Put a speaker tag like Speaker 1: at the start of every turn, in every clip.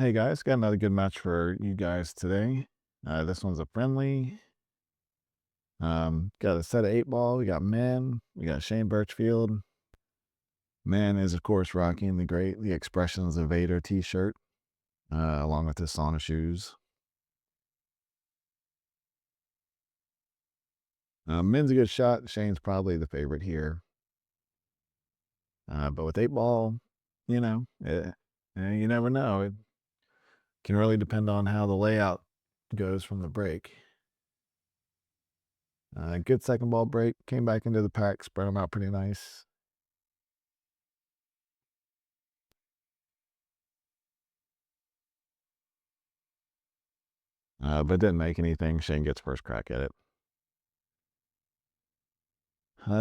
Speaker 1: Hey guys, got another good match for you guys today. This one's a friendly. Got a set of 8 ball. We got Men. We got Shane Birchfield. Man is of course rocking the Expressions of Vader T-shirt, along with his sauna shoes. Men's a good shot. Shane's probably the favorite here. But with 8 ball, you never know. It can really depend on how the layout goes from the break. Good second ball break. Came back into the pack, spread them out pretty nice. But didn't make anything. Shane gets first crack at it.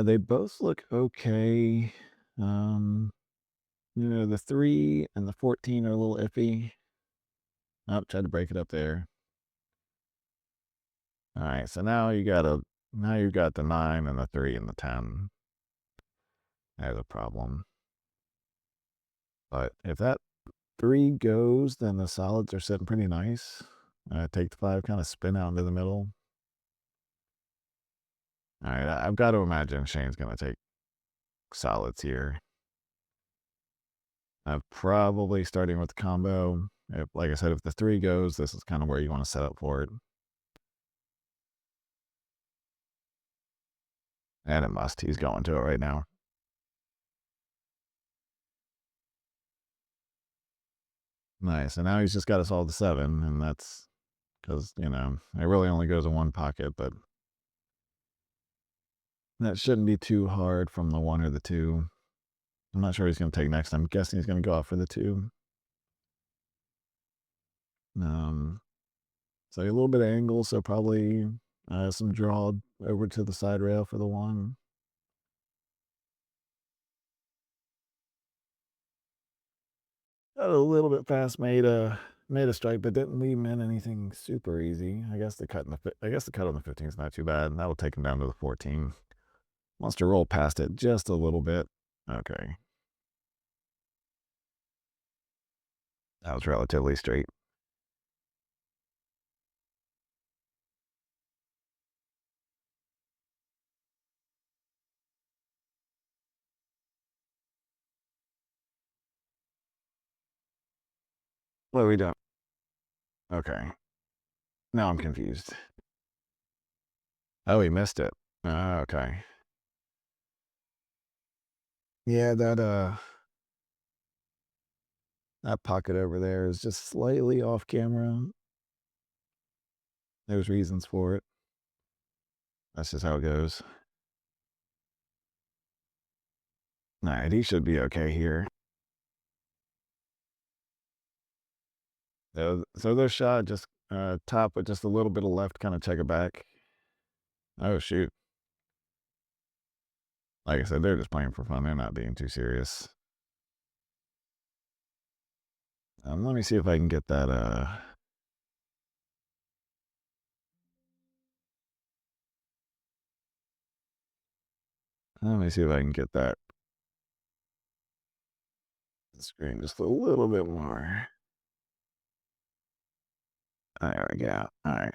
Speaker 1: They both look okay. Um, the 3 and the 14 are a little iffy. Oh, tried to break it up there. All right, so now you got the 9 and the 3 and the 10. There's a problem. But if that 3 goes, then the solids are sitting pretty nice. Take the 5, kind of spin out into the middle. All right, I've got to imagine Shane's gonna take solids here. Probably starting with the combo. Like I said, if the 3 goes, this is kind of where you want to set up for it. And it must. He's going to it right now. Nice. And now he's just got us all to 7, and that's because, it really only goes in one pocket, but that shouldn't be too hard from the 1 or the 2. I'm not sure he's going to take next. I'm guessing he's going to go off for the 2. Um, so a little bit of angle, so probably some draw over to the side rail for the 1. Got a little bit fast, made a strike, but didn't leave him in anything super easy. I guess the cut on the 15 is not too bad. That'll take him down to the 14. Wants to roll past it just a little bit. Okay, that was relatively straight. What are we doing? Okay, now I'm confused. Oh, he missed it. Okay. Yeah, that pocket over there is just slightly off camera. There's reasons for it. That's just how it goes. All right, he should be okay here. So their shot just top with just a little bit of left, kind of check it back. Oh shoot! Like I said, they're just playing for fun. They're not being too serious. Let me see if I can get that. Let me see if I can get that screen just a little bit more. There we go. All right. All right.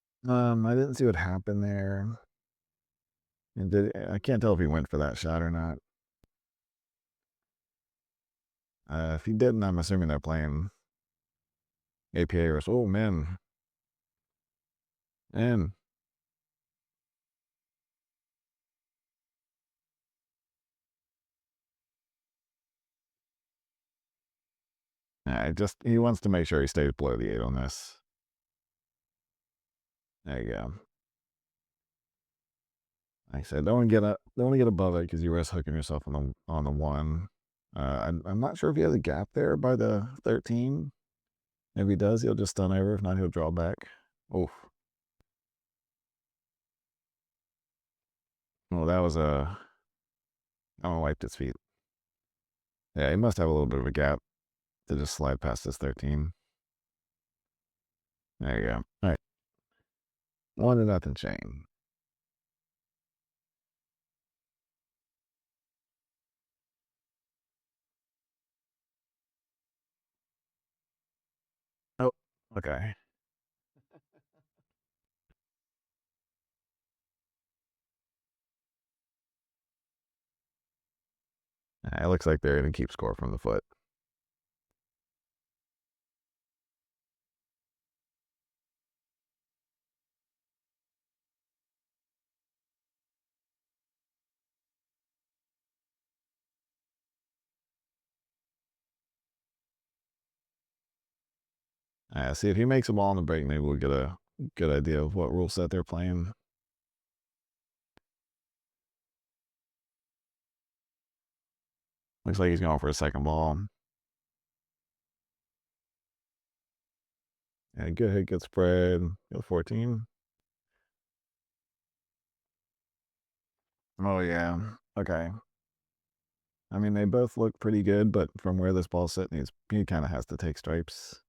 Speaker 1: There we go. All right. I didn't see what happened there. I can't tell if he went for that shot or not. If he didn't, I'm assuming they're playing APA or oh man, and I just he wants to make sure he stays below the 8 on this. There you go. Like I said, don't want to get above it because you risk hooking yourself on the 1. I'm not sure if he has a gap there by the 13. If he does, he'll just stun over. If not, he'll draw back. Oof. Well, that was a. I don't wipe his feet. Yeah, he must have a little bit of a gap to just slide past this 13. There you go. All right. 1-0 chain. Oh, okay. It looks like they're going to keep score from the foot. See if he makes a ball on the break, maybe we'll get a good idea of what rule set they're playing. Looks like he's going for a second ball. Yeah, good hit, good spread. Go 14. Oh, yeah. Okay. I mean, they both look pretty good, but from where this ball's sitting, he kind of has to take stripes.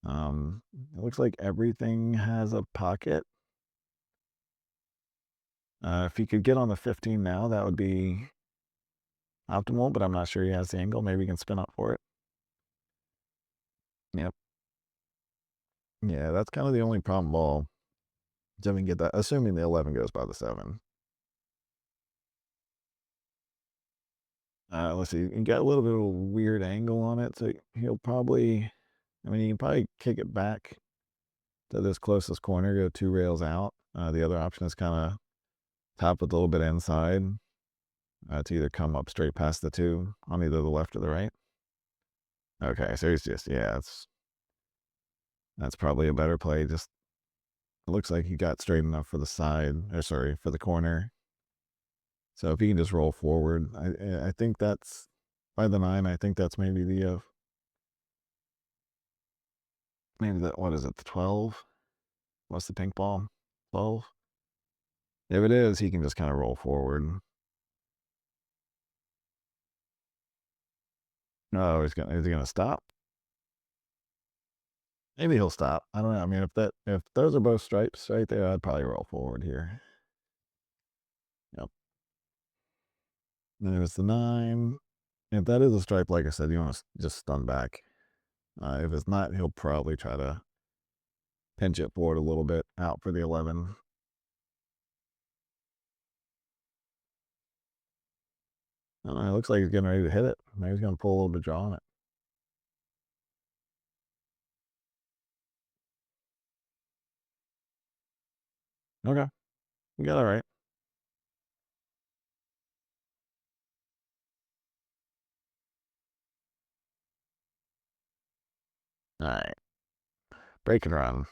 Speaker 1: It looks like everything has a pocket. If he could get on the 15 now, that would be optimal, but I'm not sure he has the angle. Maybe he can spin up for it. Yep. Yeah, that's kind of the only problem ball. So we can get that, assuming the 11 goes by the 7. Let's see. You got a little bit of a weird angle on it, so he'll probably, I mean, you can probably kick it back to this closest corner, go 2 rails out. The other option is kind of top with a little bit inside to either come up straight past the 2 on either the left or the right. Okay, so he's just, yeah, that's probably a better play. Just looks like he got straight enough for the side, or sorry, for the corner. So if he can just roll forward, I think that's by the 9. I think that's maybe maybe the, what is it, the 12? What's the pink ball? 12. If it is, he can just kind of roll forward. No, is he gonna stop? Maybe he'll stop. I don't know. I mean, if those are both stripes right there, I'd probably roll forward here. Yep. There's the 9. If that is a stripe, like I said, you want to just stun back. If it's not, he'll probably try to pinch it forward a little bit out for the 11. I don't know. It looks like he's getting ready to hit it. Maybe he's going to pull a little bit of draw on it. Okay. You got it right. All right. Break and run.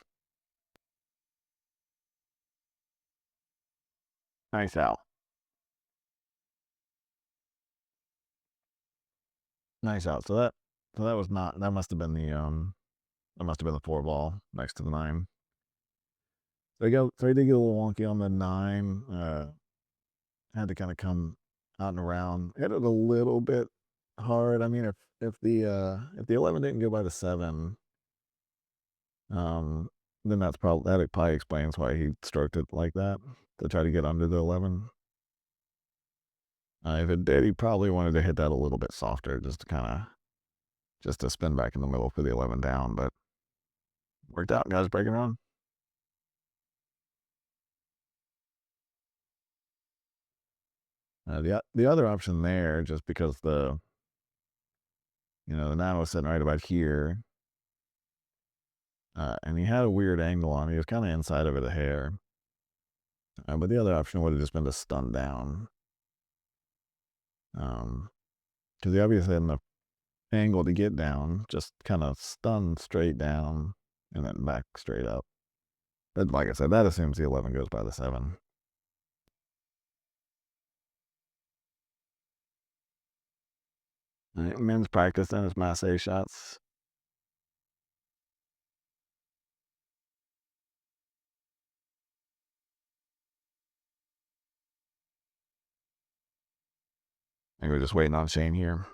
Speaker 1: Nice out. Nice out. So that was not, that must have been that must have been the 4 ball next to the 9. So he did get a little wonky on the 9. Had to kind of come out and around. Hit it a little bit hard. I mean, if the 11 didn't go by the 7, um, then that probably explains why he stroked it like that to try to get under the 11. If it did, he probably wanted to hit that a little bit softer, just to spin back in the middle for the 11 down. But worked out, guys. Breaking around. The other option there, just because the 9 was sitting right about here, and he had a weird angle on it. He was kind of inside of it a hair. But the other option would have just been to stun down. Because he obviously had enough angle to get down, just kind of stun straight down and then back straight up. But like I said, that assumes the 11 goes by the 7. All right, men's practice and his mass A shots. I think we're just waiting on Shane here.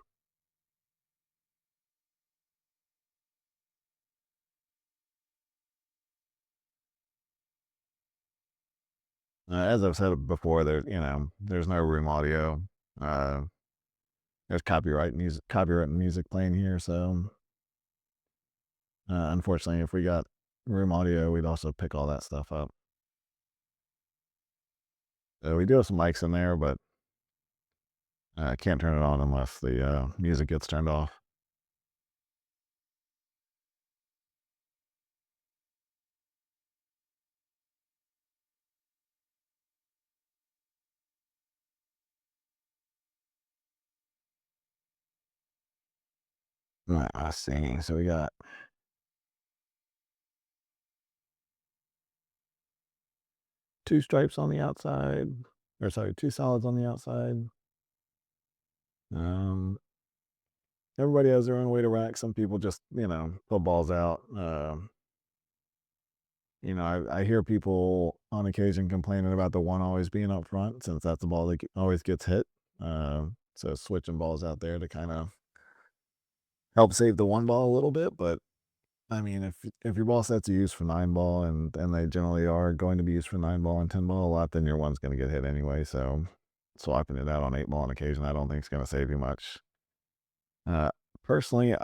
Speaker 1: As I've said before, there's no room audio. Uh, there's copyright music playing here. So unfortunately, if we got room audio, we'd also pick all that stuff up. We do have some mics in there, but I can't turn it on unless the music gets turned off. Let's see. So we got two stripes on the outside, or sorry, two solids on the outside. Um, Everybody has their own way to rack. Some people just, pull balls out. I hear people on occasion complaining about the one always being up front since that's the ball that always gets hit. So switching balls out there to kind of help save the one ball a little bit. But I mean, if your ball sets are used for 9 ball and they generally are going to be used for 9 ball and 10 ball a lot, then your one's going to get hit anyway. So swapping it out on 8 ball on occasion, I don't think is going to save you much. Uh, Personally,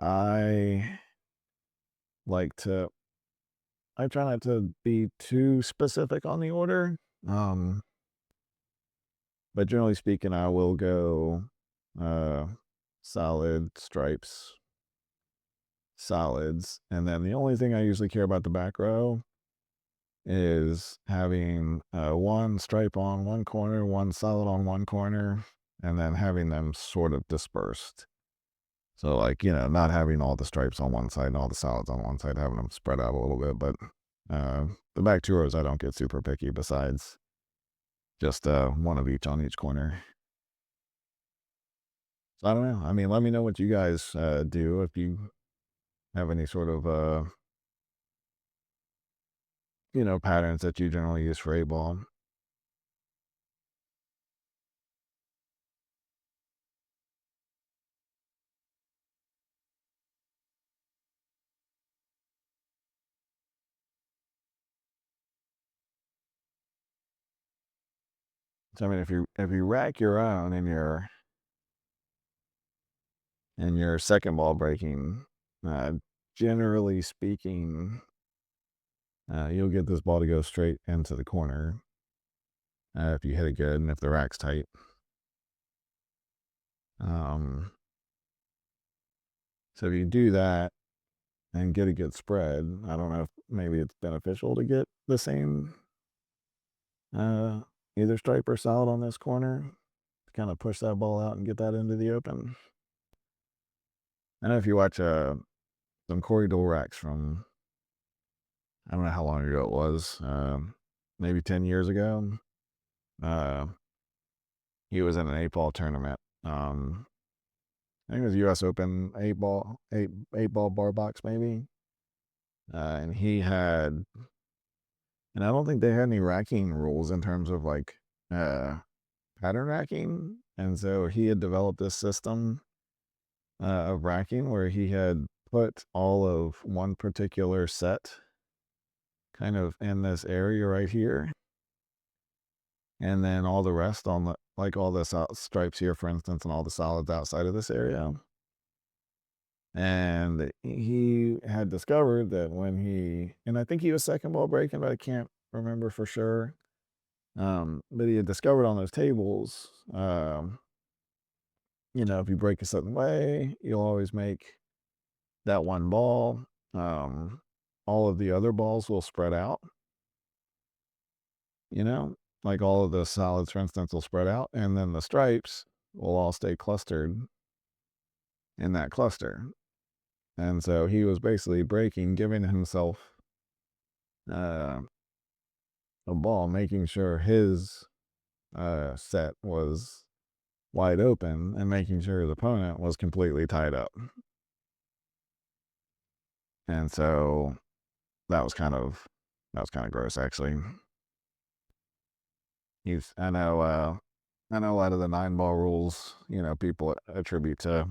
Speaker 1: like to I try not to be too specific on the order. Um, but generally speaking, I will go uh solid, stripes, solids, and then the only thing I usually care about the back row is having one stripe on one corner, one solid on one corner, and then having them sort of dispersed. So, like, not having all the stripes on one side and all the solids on one side, having them spread out a little bit. But the back two rows, I don't get super picky besides just one of each on each corner. So, I don't know. I mean, let me know what you guys do if you have any sort of, patterns that you generally use for 8 ball. So, I mean, if you rack your own in your second ball breaking, uh, generally speaking, you'll get this ball to go straight into the corner if you hit it good and if the rack's tight. Um, so if you do that and get a good spread, I don't know if maybe it's beneficial to get the same uh, either stripe or solid on this corner to kind of push that ball out and get that into the open. I know if you watch some Corey Dole racks from I don't know how long ago it was, maybe 10 years ago. Uh, he was in an 8 ball tournament. I think it was U.S. Open 8 ball bar box maybe. And he had, and I don't think they had any racking rules in terms of like uh, pattern racking. And so he had developed this system of racking where he had put all of one particular set kind of in this area right here. And then all the rest on like all the stripes here, for instance, and all the solids outside of this area. And he had discovered that and I think he was second ball breaking, but I can't remember for sure. But he had discovered on those tables, if you break a certain way, you'll always make that one ball. Um, all of the other balls will spread out, you know, like all of the solids, for instance, will spread out, and then the stripes will all stay clustered in that cluster. And so he was basically giving himself uh, a ball, making sure his set was wide open and making sure his opponent was completely tied up. And so that was kind of gross, actually. He's I know a lot of the 9 ball rules, people attribute to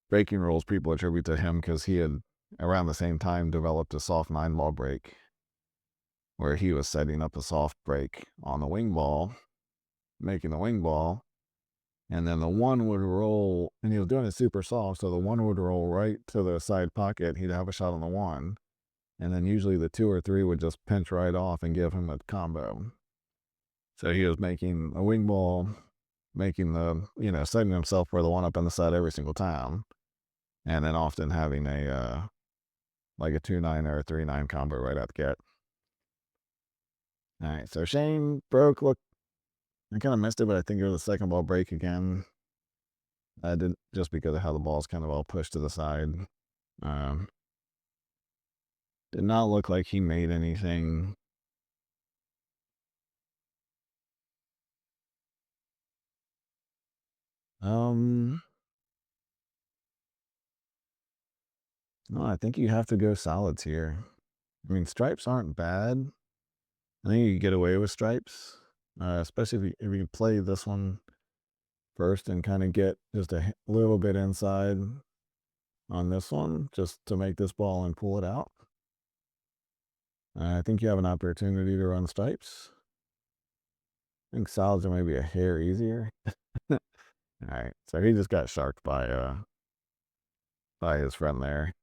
Speaker 1: breaking rules. People attribute to him because he had around the same time developed a soft 9 ball break. where he was setting up a soft break on the wing ball, making the wing ball, and then the one would roll, and he was doing it super soft, so the one would roll right to the side pocket. He'd have a shot on the one, and then usually the two or three would just pinch right off and give him a combo. So he was making a wing ball, making setting himself for the one up on the side every single time, and then often having like a 2-9 or a 3-9 combo right out the get. All right, so Shane broke. Look, I kind of missed it, but I think it was a second ball break again. I didn't, just because of how the ball's kind of all pushed to the side. Um, did not look like he made anything. Um, no, I think you have to go solids here. I mean, stripes aren't bad. I think you can get away with stripes, especially if you play this one first and kind of get just a little bit inside on this one, just to make this ball and pull it out. I think you have an opportunity to run stripes. I think solids are maybe a hair easier. All right, so he just got sharked by his friend there.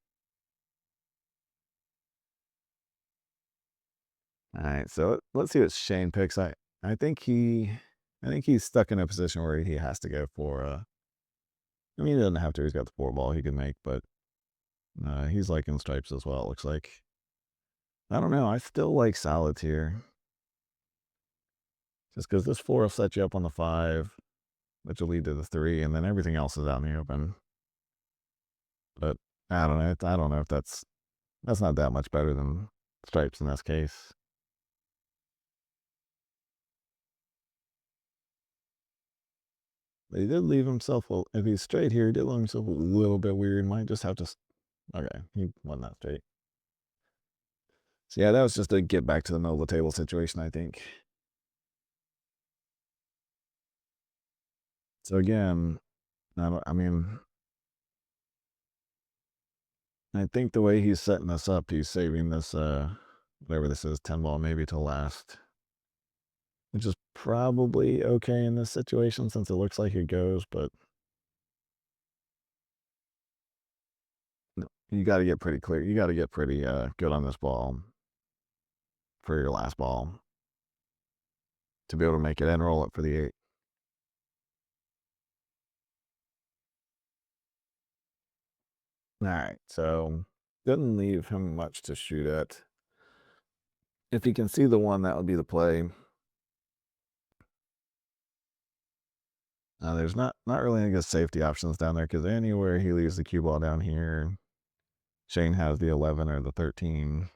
Speaker 1: All right, so let's see what Shane picks. I think he's stuck in a position where he has to go for. I mean, he doesn't have to. He's got the 4 ball he can make, but he's liking stripes as well. It looks like. I don't know. I still like solids here, just because this 4 will set you up on the 5, which will lead to the 3, and then everything else is out in the open. But I don't know. I don't know if that's not that much better than stripes in this case. But he did leave himself, if he's straight here, he did leave himself a little bit weird. Might just have to, okay, he won that straight. So yeah, that was just a get back to the middle of the table situation, I think. So again, I mean, I think the way he's setting this up, he's saving this, whatever this is, 10 ball maybe to last, which is probably okay in this situation since it looks like it goes, but you got to get pretty clear. You got to get pretty good on this ball for your last ball to be able to make it and roll it for the 8. All right, so doesn't leave him much to shoot at. If he can see the one, that would be the play. There's not really any good safety options down there because anywhere he leaves the cue ball down here, Shane has the 11 or the 13.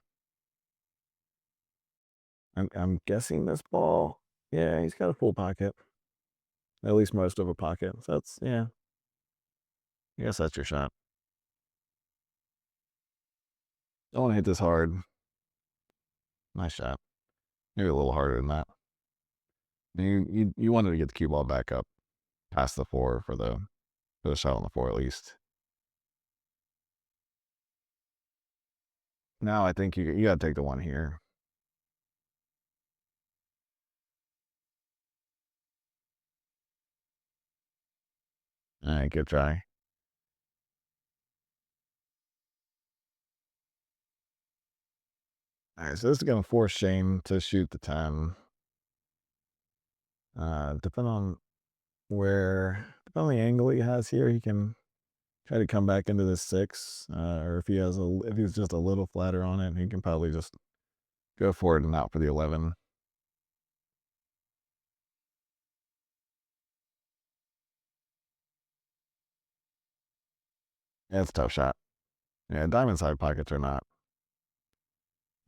Speaker 1: I'm guessing this ball. Yeah, he's got a full pocket, at least most of a pocket. So that's, yeah. I guess that's your shot. I want to hit this hard. Nice shot. Maybe a little harder than that. You wanted to get the cue ball back up past the 4 for the shot on the 4 at least. Now I think you got to take the 1 here. All right, good try. All right, so this is going to force Shane to shoot the 10. Depending on depending on the angle he has here, he can try to come back into this 6. Or if he's just a little flatter on it, he can probably just go for it and out for the 11. Yeah, it's a tough shot. Yeah, diamond side pockets are not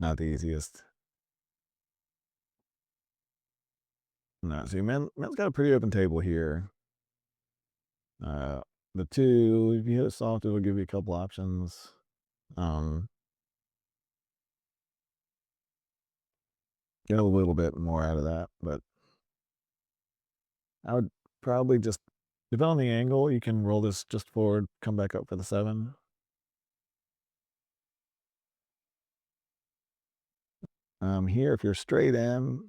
Speaker 1: the easiest. No, see, man's got a pretty open table here. Uh, the 2, if you hit it soft, it'll give you a couple options. Um, get a little bit more out of that, but I would probably just, depending on the angle, you can roll this just forward, come back up for the 7. Here, if you're straight in,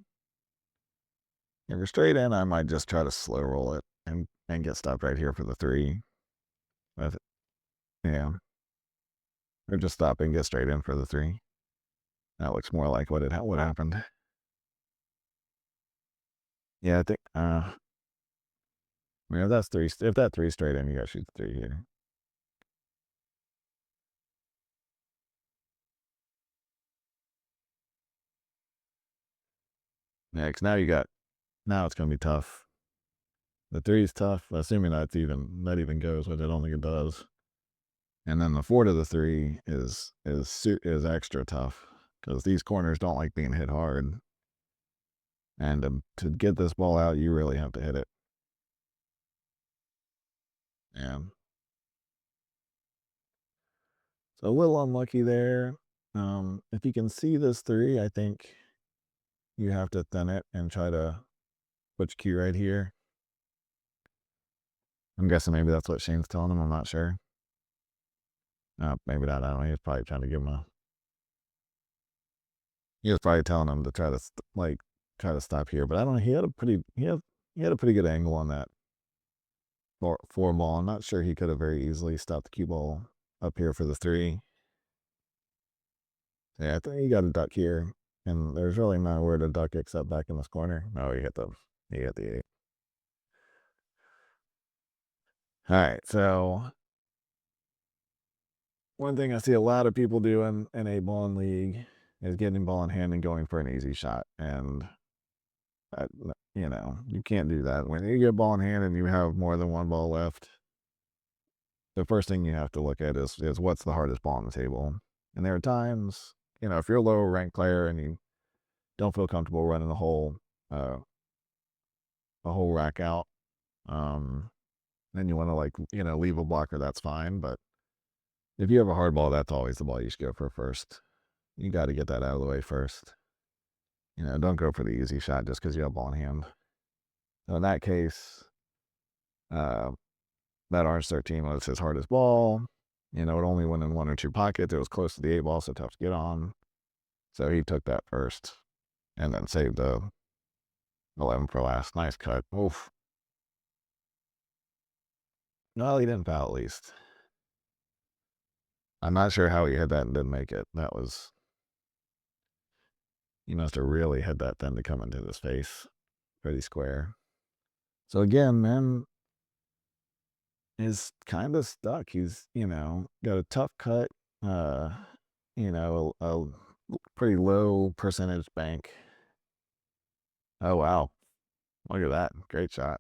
Speaker 1: I might just try to slow roll it and get stopped right here for the three. With yeah, or just stop and get straight in for the three. That looks more like what happened. Yeah, I think. I mean, if that's three, if that three straight in, you gotta shoot the three here. Yeah, 'cause now it's gonna be tough. The three is tough, assuming that even goes, which I don't think it does. And then the four to the three is extra tough because these corners don't like being hit hard. And to get this ball out, you really have to hit it. Yeah. So a little unlucky there. If you can see this three, I think you have to thin it and try to put your cue right here. I'm guessing maybe that's what Shane's telling him. I'm not sure. Maybe not. I don't know. He was probably trying to give him a. He was probably telling him to try to try to stop here, but I don't know. He had a pretty good angle on that four ball. I'm not sure he could have very easily stopped the cue ball up here for the three. Yeah, I think he got a duck here, and there's really nowhere to duck except back in this corner. No, he hit the eight. All right, so one thing I see a lot of people do in a ball league is getting ball in hand and going for an easy shot, and that, you can't do that when you get ball in hand and you have more than one ball left. The first thing you have to look at is what's the hardest ball on the table, and there are times, if you're a lower ranked player and you don't feel comfortable running uh, a whole rack out. Then you want to leave a blocker, that's fine. But if you have a hard ball, that's always the ball you should go for first. You got to get that out of the way first. Don't go for the easy shot just because you have ball in hand. So in that case, uh, that RH13 was his hardest ball. It only went in one or two pockets. It was close to the eight ball, so tough to get on. So he took that first and then saved the 11 for last. Nice cut. Oof. Well, he didn't foul at least. I'm not sure how he hit that and didn't make it. He must have really hit that then to come into his face. Pretty square. So again, man is kind of stuck. He's, got a tough cut, uh, a pretty low percentage bank. Oh, wow. Look at that. Great shot.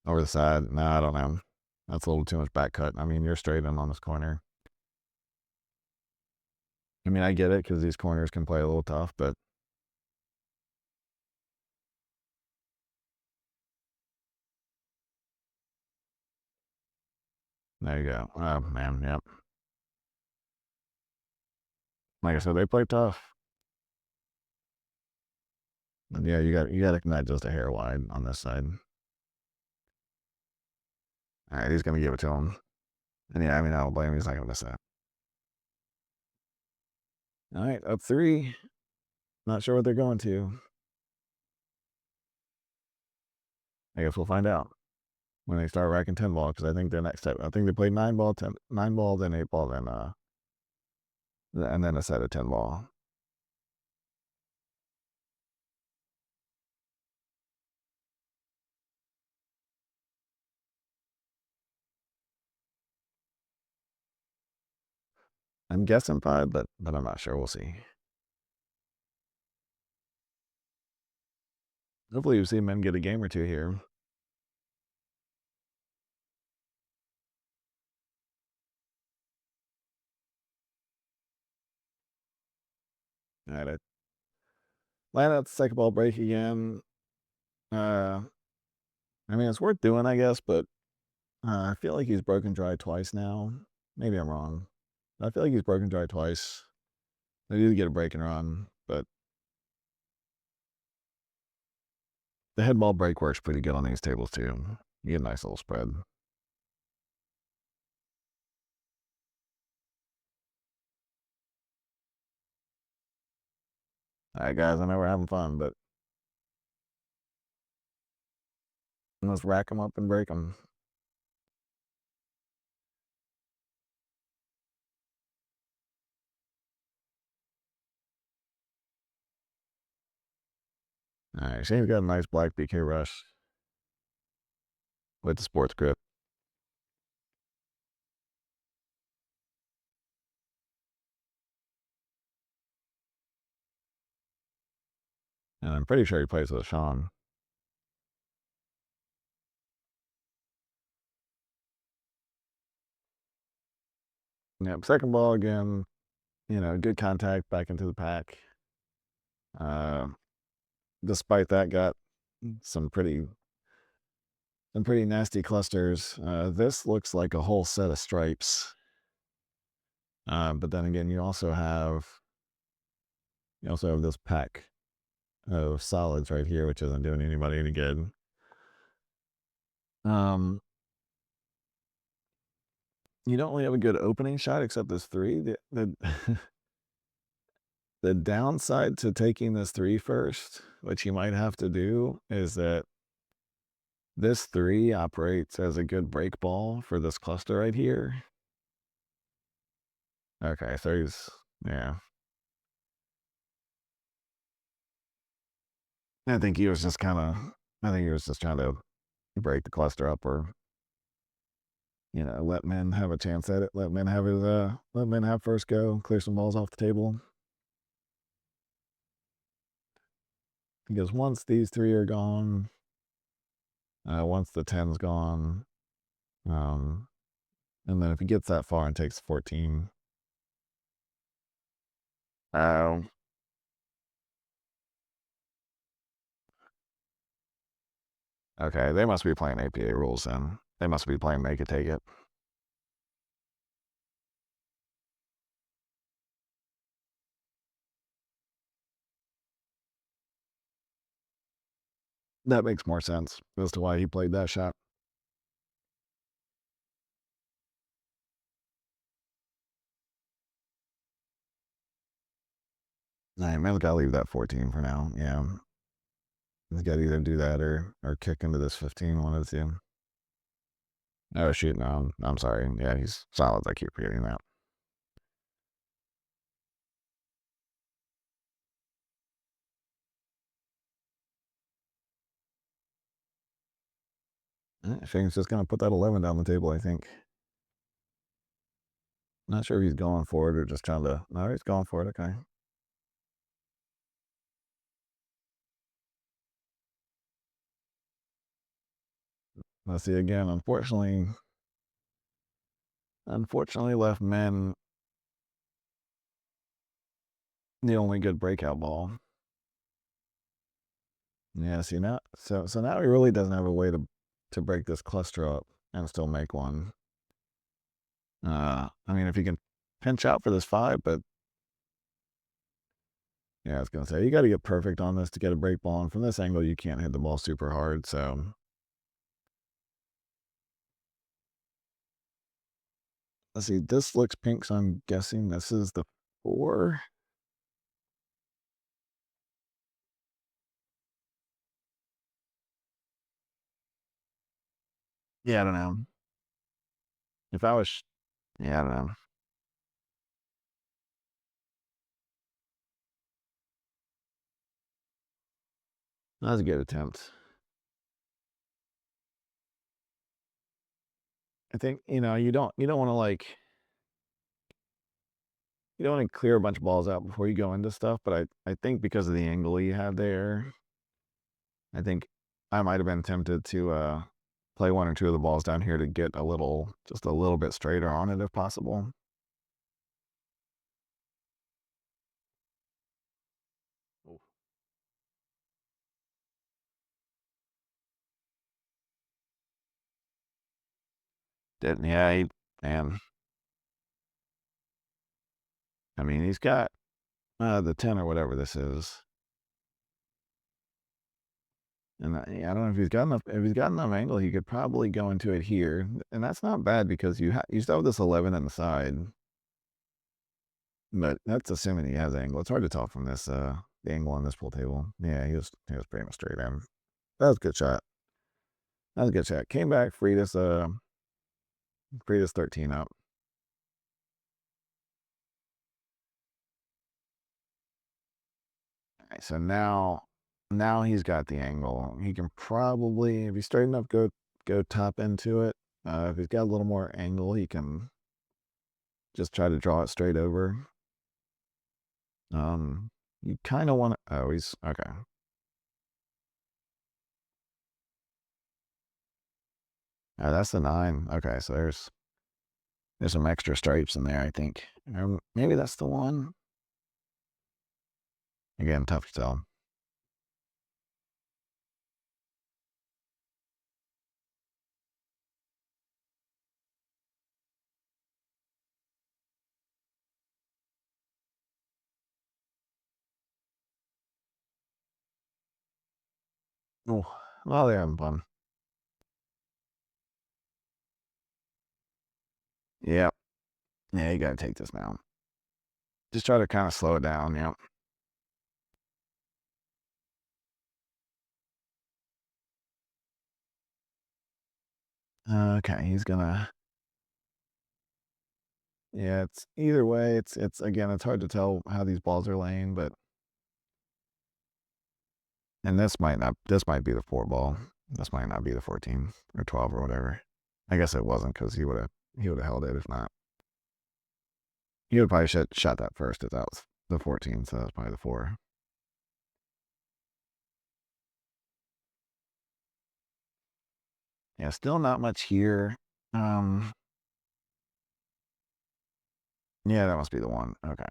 Speaker 1: Over the side. No, I don't know. That's a little too much back cut. I mean, you're straight in on this corner. I mean, I get it because these corners can play a little tough, but there you go. Oh, man. Yep. Like I said, they play tough. And yeah, you got to connect just a hair wide on this side. All right, he's gonna give it to him. And yeah, I mean, I don't blame him. He's not gonna miss that. All right, up three. Not sure what they're going to. I guess we'll find out when they start racking 10 ball because I think their next set. I think they played 9 ball, 9 ball, then 8 ball, and then a set of 10 ball. I'm guessing 5, but I'm not sure. We'll see. Hopefully, you see men get a game or two here. All right, I land out the second ball break again. Uh, I mean, it's worth doing, I guess, but I feel like he's broken dry twice now. Maybe I'm wrong. I feel like he's broken dry twice. They need to get a break and run, but the head ball break works pretty good on these tables too. You get a nice little spread. All right, guys, I know we're having fun, but let's rack them up and break them. All right, Shane's got a nice black BK rush with the sports grip. And I'm pretty sure he plays with Sean. Yep, second ball again, good contact back into the pack. Uh, Despite that, got some pretty nasty clusters. This looks like a whole set of stripes. But then again, you also have this pack of solids right here, which isn't doing anybody any good. Um, you don't really have a good opening shot except this three. The downside to taking this three first, which you might have to do, is that this three operates as a good break ball for this cluster right here. Okay, so yeah. I think he was just trying to break the cluster up or, let men have a chance at it. Let men have first go, clear some balls off the table. Because once these three are gone, once the 10's gone, um, and then if he gets that far and takes 14, um, okay, they must be playing APA rules then. They must be playing make it take it. That makes more sense as to why he played that shot. Nah, man's gotta leave that 14 for now. Yeah. He's gotta either do that or kick into this 15, one of the two. Oh shoot, no, I'm sorry. Yeah, he's solid. I keep forgetting that. Shane's just gonna put that 11 down the table, I think. Not sure if he's going for it or just trying to. No, he's going for it. Okay. Let's see again. Unfortunately, left men the only good breakout ball. Yeah. See now, so now he really doesn't have a way to break this cluster up and still make one. I mean, if he can pinch out for this five, but yeah, I was gonna say you got to get perfect on this to get a break ball, and from this angle, you can't hit the ball super hard. So let's see. This looks pink, so I'm guessing this is the four. Yeah, I don't know. If I was, yeah, I don't know. That was a good attempt. I think you don't want to you don't want to clear a bunch of balls out before you go into stuff. But I think because of the angle you had there, I think I might have been tempted to play one or two of the balls down here to get just a little bit straighter on it if possible. Didn't yeah, man. I mean, he's got the 10 or whatever this is. And I don't know if he's got enough. If he's got enough angle, he could probably go into it here, and that's not bad because you still have this 11 on the side. But that's assuming he has angle. It's hard to tell from this the angle on this pool table. Yeah, he was pretty much straight in. That was a good shot. That was a good shot. Came back, freed us 13 up. Alright, so now he's got the angle. He can probably, if he's straight enough, go top into it. If he's got a little more angle, he can just try to draw it straight over. You kind of want to. Oh, he's okay. Oh, that's the nine. Okay, so there's some extra stripes in there, I think. Maybe that's the one. Again, tough to tell. Oh, well, they're having fun. Yep. Yeah, you gotta take this now. Just try to kind of slow it down. Yep. Okay, he's gonna. Yeah, it's either way. It's again, it's hard to tell how these balls are laying, but and this might be the four ball. This might not be the 14 or 12 or whatever. I guess it wasn't because he would have held it if not. He would probably shot that first if that was the 14, so that's probably the four. Yeah, still not much here. Um, yeah, that must be the one. Okay.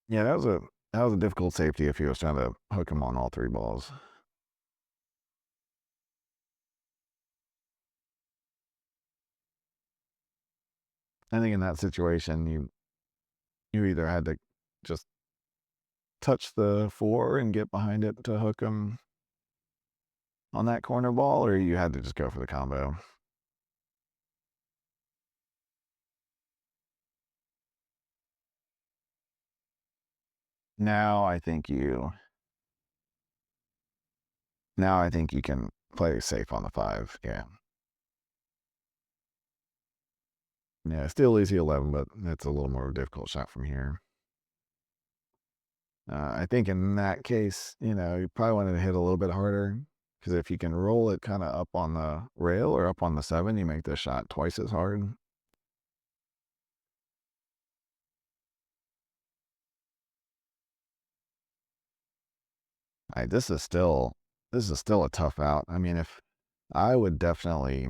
Speaker 1: Yeah, that was a difficult safety if he was trying to hook him on all three balls. I think in that situation, you either had to just touch the four and get behind it to hook him on that corner ball, or you had to just go for the combo. Now I think you now I think you can play safe on the five. Yeah. Yeah, still easy 11, but it's a little more difficult shot from here. I think in that case, you probably wanted to hit a little bit harder because if you can roll it kind of up on the rail or up on the seven, you make the shot twice as hard. This is still a tough out. I mean, if I would definitely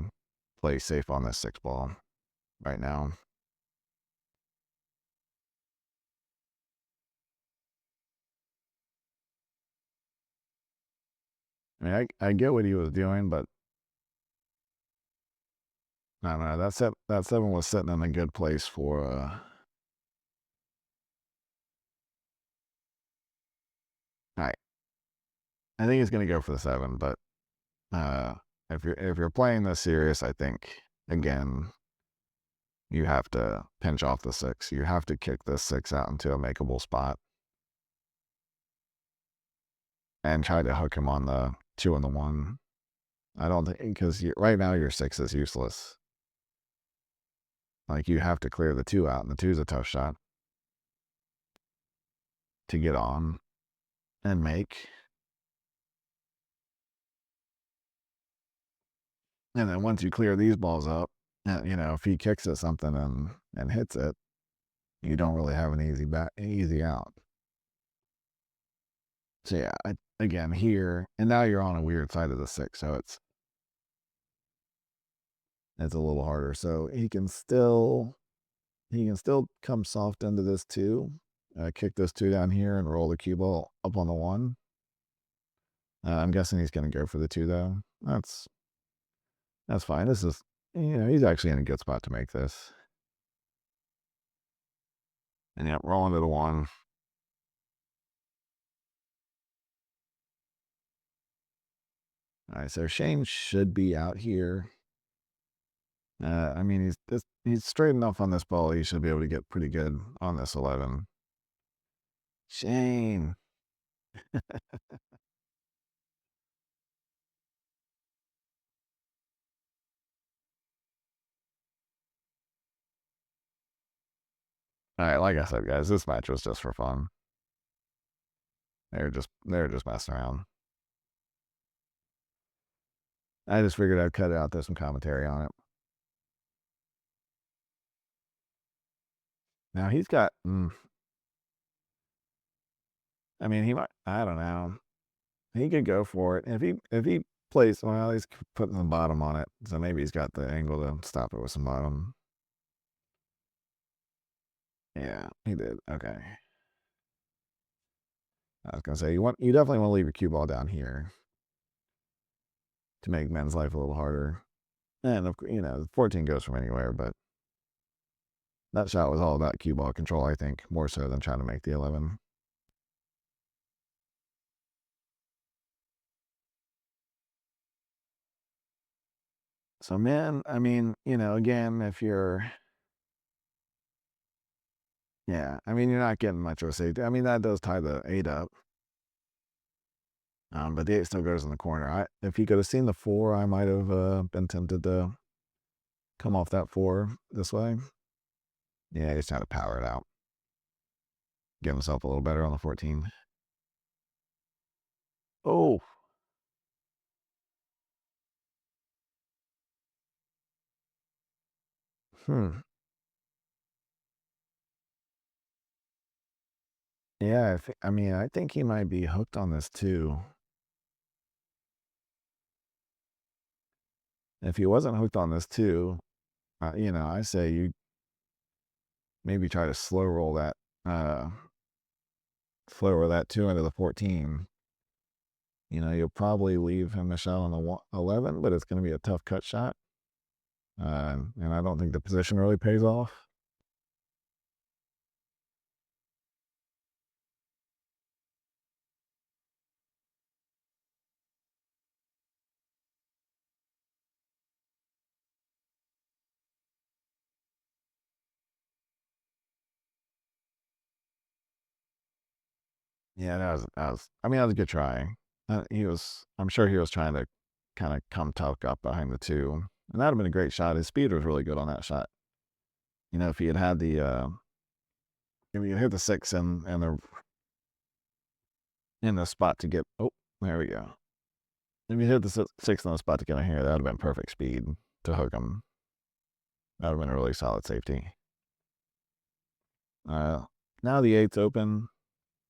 Speaker 1: play safe on this six ball right now. I mean, I get what he was doing, but I don't know. That seven was sitting in a good place for. I I think he's gonna go for the seven, but uh, if you're playing this serious, I think again you have to pinch off the six. You have to kick this six out into a makeable spot and try to hook him on the two and the one. I don't think because right now your six is useless. Like you have to clear the two out, and the two's a tough shot to get on and make. And then once you clear these balls up, if he kicks at something and hits it, you don't really have an easy out. So yeah, again here, and now you're on a weird side of the six, so it's a little harder. So he can still come soft into this two, kick this two down here and roll the cue ball up on the one. I'm guessing he's going to go for the two though. That's fine. This is he's actually in a good spot to make this. And yep, rolling to the one. All right, so Shane should be out here. I mean, he's straight enough on this ball. He should be able to get pretty good on this 11. Shane. All right, like I said, guys, this match was just for fun. They were just messing around. I just figured I'd cut it out. There's some commentary on it. Now he's got. I mean, he might. I don't know. He could go for it if he plays well. He's putting the bottom on it, so maybe he's got the angle to stop it with some bottom. Yeah, he did. Okay. I was gonna say you definitely want to leave your cue ball down here to make men's life a little harder. And of the 14 goes from anywhere, but that shot was all about cue ball control. I think more so than trying to make the 11. So man, I mean, again, if you're yeah, I mean, you're not getting much of a safety. I mean, that does tie the 8 up. But the 8 still goes in the corner. If he could have seen the 4, I might have been tempted to come off that 4 this way. Yeah, he's trying to power it out. Get himself a little better on the 14. Oh. Hmm. Yeah, I mean, I think he might be hooked on this too. If he wasn't hooked on this too, I say you maybe try to uh, slow roll that 2 into the 14. You'll probably leave him a shot on the 11, but it's going to be a tough cut shot. And I don't think the position really pays off. Yeah, I mean, that was a good try. I'm sure he was trying to kind of come tuck up behind the 2. And that'd have been a great shot. His speed was really good on that shot. If he had had if he had hit the 6 in the spot to get, oh, there we go. If you hit the 6 in the spot to get in here, that would have been perfect speed to hook him. That would have been a really solid safety. Now the 8's open.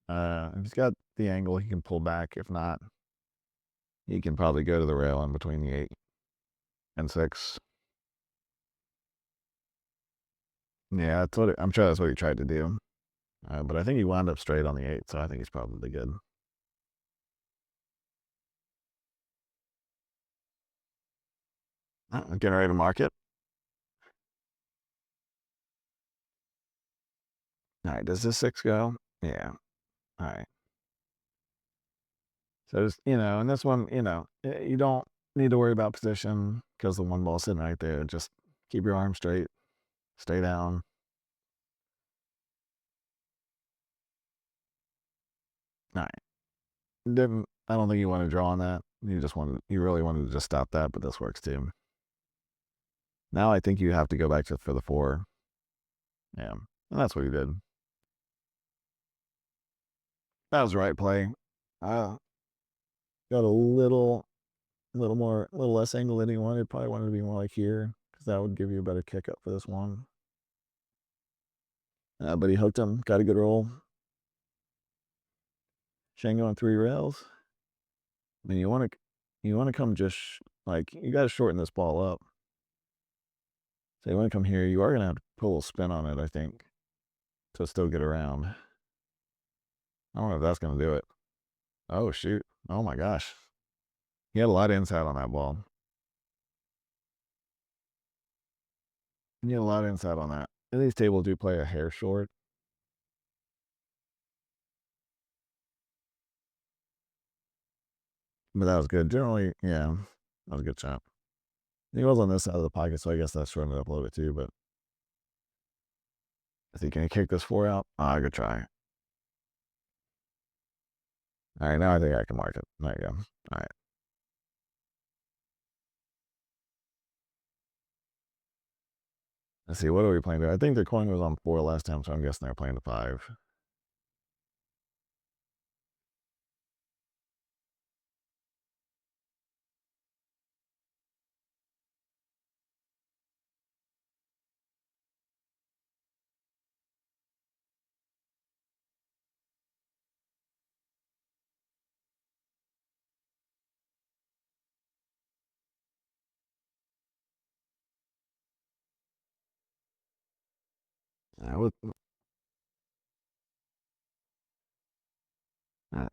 Speaker 1: If he's got the angle, he can pull back. If not, he can probably go to the rail in between the 8 and 6. Yeah, I'm sure that's what he tried to do. But I think he wound up straight on the 8, so I think he's probably good. Getting ready to mark it. All right, does this 6 go? Yeah. All right. So just, and this one, you don't need to worry about position because the one ball's sitting right there. Just keep your arm straight, stay down. All right. Didn't I don't think you want to draw on that. You really wanted to just stop that, but this works too. Now I think you have to go back for the 4. Yeah. And that's what he did. That was the right play. Uh got a little less angle than he wanted. Probably wanted to be more like here because that would give you a better kick up for this one. But he hooked him, got a good roll. Shango on 3 rails. I mean, you want to come just like you got to shorten this ball up. So you want to come here. You are gonna have to put a little spin on it, I think, to still get around. I don't know if that's gonna do it. Oh shoot! Oh my gosh! He had a lot of inside on that ball. He had a lot of inside on that. And these tables do play a hair short, but that was good. Generally, yeah, that was a good shot. He was on this side of the pocket, so I guess that's shortened it up a little bit too. But is he gonna kick this four out? Ah, good try. All right, now I think I can mark it. There you go. All right. Let's see. What are we playing there? I think the coin was on four last time, so I'm guessing they're playing the five.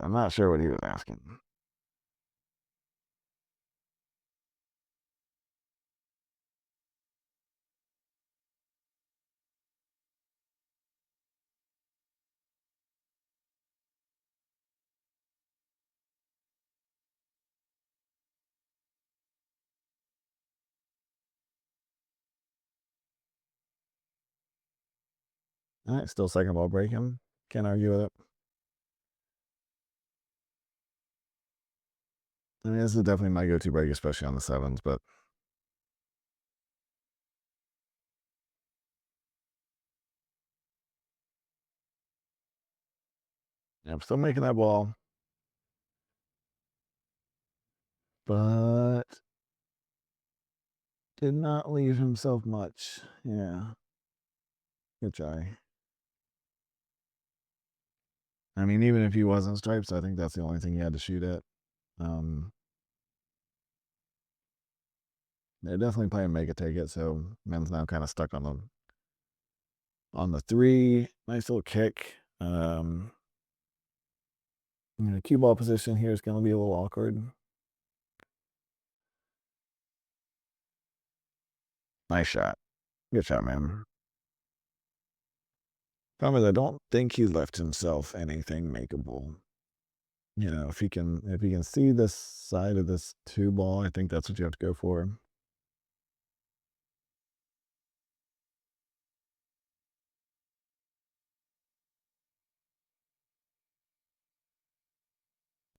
Speaker 1: I'm not sure what he was asking. All right, still second ball breaking. Can't argue with it. I mean, this is definitely my go-to break, especially on the sevens. But yeah, I'm still making that ball, but did not leave himself much. Yeah, good try. I mean, even if he wasn't stripes, I think that's the only thing he had to shoot at. Um, they're definitely playing make it take it, so men's now kind of stuck on the three. Nice little kick. Cue ball position here is going to be a little awkward. Nice shot. Good shot, man. Problem is, I don't think he left himself anything makeable. If he can see this side of this two ball, I think that's what you have to go for.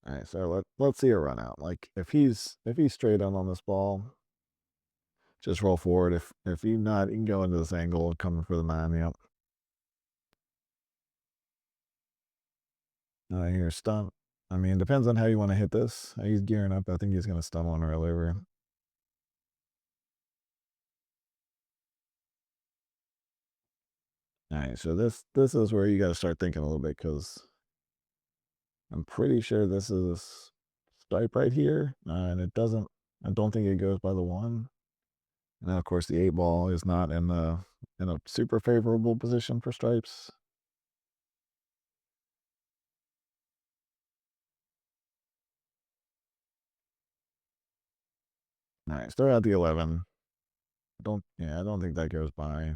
Speaker 1: All right, so let's see a run out. Like if he's straight on this ball, just roll forward. If he's not, you can go into this angle coming for the nine. Yep. Here stump. I mean, depends on how you want to hit this. He's gearing up. I think he's gonna stump on rail over. All right, so this is where you got to start thinking a little bit because I'm pretty sure this is stripe right here, and it doesn't. I don't think it goes by the one. And then of course the eight ball is not in a super favorable position for stripes. Nice. They're at the 11. I don't think that goes by.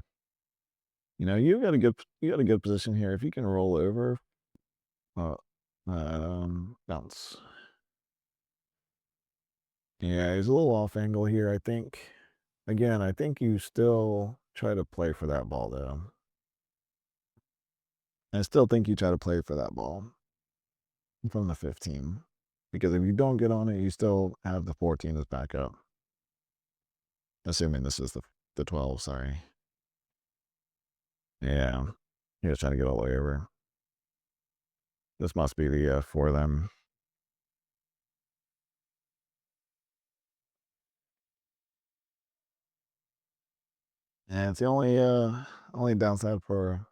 Speaker 1: You got a good position here. If you can roll over, uh, bounce. Yeah, he's a little off angle here. I think. Again, I think you still try to play for that ball though. I still think you try to play for that ball from the 15 because if you don't get on it, you still have the 14 as backup. Assuming this is the 12. Sorry. Yeah, he was trying to get all the way over. This must be the for them. And it's the only downside for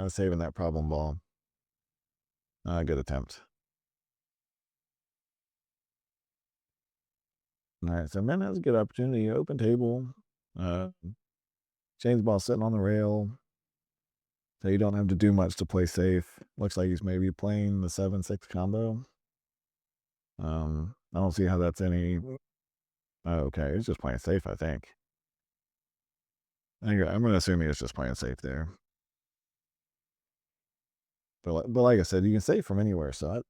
Speaker 1: saving that problem ball. Good attempt. All right, so men has a good opportunity. Open table. Uh, Shane's ball sitting on the rail, so you don't have to do much to play safe. Looks like he's maybe playing the 7-6 combo. I don't see how that's any. Oh, okay, he's just playing safe. I think. I'm gonna assume he's just playing safe there. But like I said, you can save from anywhere. So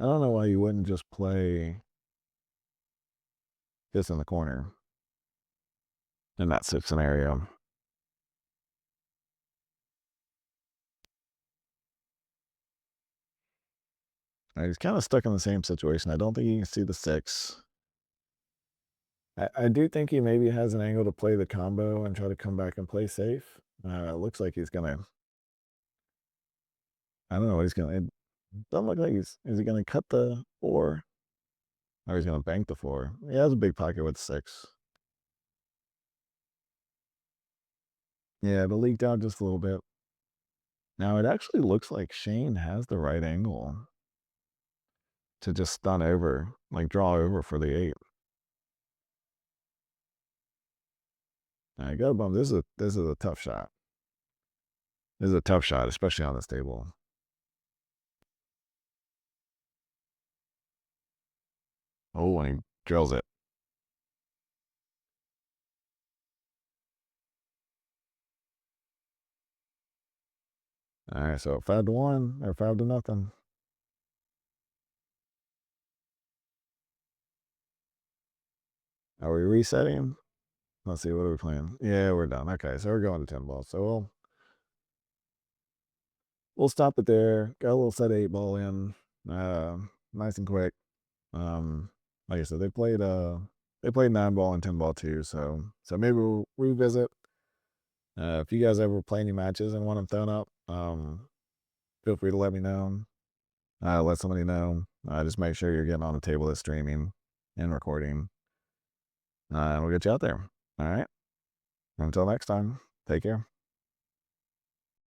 Speaker 1: I don't know why you wouldn't just play just in the corner in that sit scenario. He's kind of stuck in the same situation. I don't think he can see the six. I do think he maybe has an angle to play the combo and try to come back and play safe. It looks like he's gonna. I don't know what he's gonna. It doesn't look like he's. Is he gonna cut the four or he's gonna bank the four? He has a big pocket with six. Yeah, it leaked out just a little bit. Now it actually looks like Shane has the right angle to just stun over, like draw over for the eight. I got a bum. This is a tough shot. This is a tough shot, especially on this table. Oh, and he drills it. All right, so 5-1 or 5-0. Are we resetting? Let's see. What are we playing? Yeah, we're done. Okay, so we're going to 10 balls. So we'll stop it there. Got a little set 8 ball in, nice and quick. Like I said, they played 9 ball and 10 ball too. So maybe we'll revisit. If you guys ever play any matches and want them thrown up, feel free to let me know. Let somebody know. Just make sure you're getting on the table that's streaming and recording. And we'll get you out there. All right. Until next time, take care.